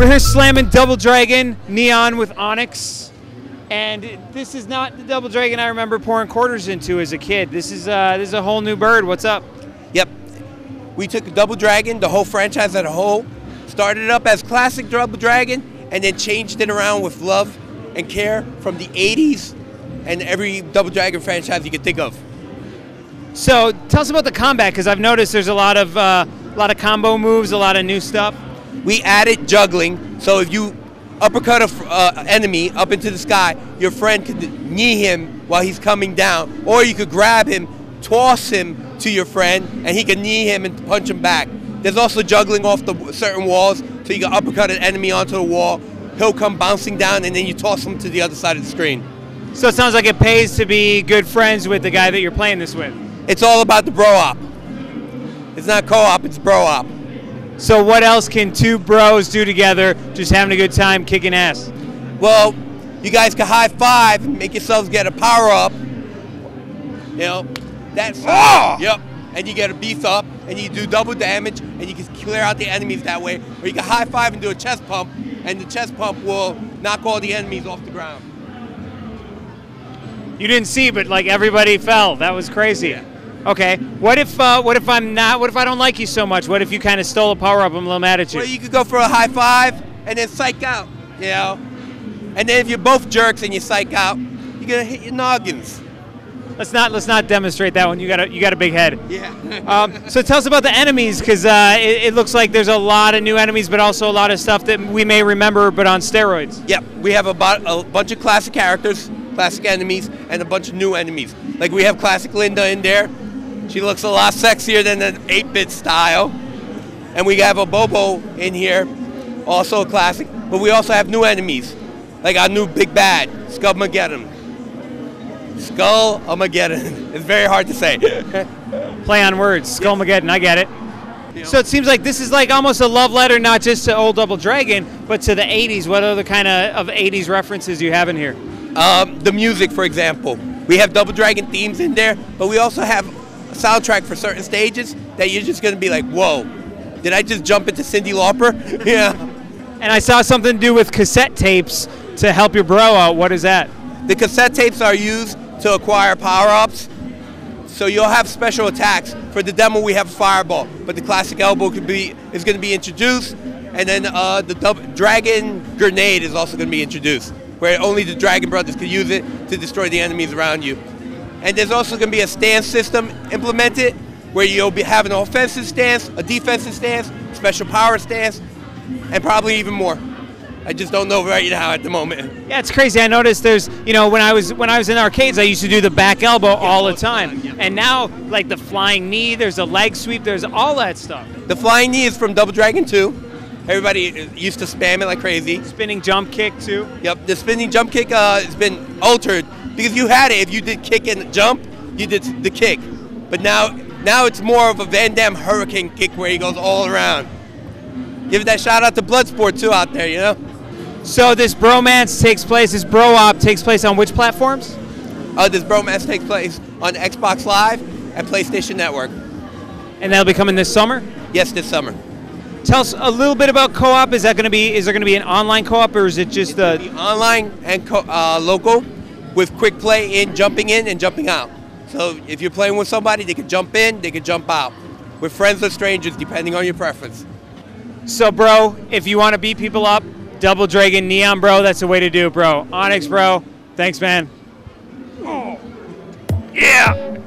We're here slamming Double Dragon Neon with Onix, and this is not the Double Dragon I remember pouring quarters into as a kid. This is a whole new bird. What's up? Yep, we took Double Dragon, the whole franchise as a whole, started it up as classic Double Dragon, and then changed it around with love and care from the 80s and every Double Dragon franchise you can think of. So tell us about the combat, because I've noticed there's a lot of combo moves, a lot of new stuff. We added juggling, so if you uppercut an enemy up into the sky, your friend could knee him while he's coming down, or you could grab him, toss him to your friend, and he can knee him and punch him back. There's also juggling off the certain walls, so you can uppercut an enemy onto the wall, he'll come bouncing down, and then you toss him to the other side of the screen. So it sounds like it pays to be good friends with the guy that you're playing this with. It's all about the bro-op. It's not co-op, it's bro-op. So what else can two bros do together, just having a good time, kicking ass? Well, you guys can high five and make yourselves get a power up. You know, that's Yep. And you get a beef up, and you do double damage, and you can clear out the enemies that way. Or you can high five and do a chest pump, and the chest pump will knock all the enemies off the ground. You didn't see, but like everybody fell. That was crazy. Yeah. Okay. What if I don't like you so much? What if you kind of stole a power up? I'm a little mad at you. Well, you could go for a high five and then psych out, you know. And then if you're both jerks and you psych out, you're gonna hit your noggins. Let's not demonstrate that one. You got a big head. Yeah. So tell us about the enemies, because it looks like there's a lot of new enemies, but also a lot of stuff that we may remember, but on steroids. Yep. We have a bunch of classic characters, classic enemies, and a bunch of new enemies. Like we have classic Linda in there. She looks a lot sexier than the 8-bit style. And we have a Bobo in here, also a classic. But we also have new enemies, like our new big bad, Skullmageddon. Skullmageddon. It's very hard to say. Play on words, Skullmageddon, I get it. So it seems like this is like almost a love letter, not just to old Double Dragon, but to the 80s. What other kind of 80s references do you have in here? The music, for example. We have Double Dragon themes in there, but we also have a soundtrack for certain stages that you're just going to be like, whoa, did I just jump into Cyndi Lauper? Yeah. And I saw something to do with cassette tapes to help your bro out. What is that? The cassette tapes are used to acquire power-ups, so you'll have special attacks. For the demo, we have Fireball, but the classic elbow is going to be introduced, and then the Dragon Grenade is also going to be introduced, where only the Dragon Brothers can use it to destroy the enemies around you. And there's also going to be a stance system implemented, where you'll be having an offensive stance, a defensive stance, special power stance, and probably even more. I just don't know right now at the moment. Yeah, it's crazy. I noticed there's, when I was in arcades, I used to do the back elbow all the time. Yeah. And now, like the flying knee, there's a leg sweep, there's all that stuff. The flying knee is from Double Dragon 2. Everybody used to spam it like crazy. Spinning jump kick, too. Yep, the spinning jump kick has been altered because you had it. If you did kick and jump, you did the kick. But now it's more of a Van Damme hurricane kick where he goes all around. Give that shout out to Bloodsport, too, out there, you know? So this bromance takes place, this bro-op takes place on which platforms? This bromance takes place on Xbox Live and PlayStation Network. And that'll be coming this summer? Yes, this summer. Tell us a little bit about co-op. Is there going to be an online co-op, or is it just online and local with quick play jumping in and jumping out. So if you're playing with somebody, they can jump in, they can jump out. With friends or strangers, depending on your preference. So, bro, if you want to beat people up, Double Dragon Neon, bro, that's the way to do it, bro. Onix, bro, thanks, man. Yeah.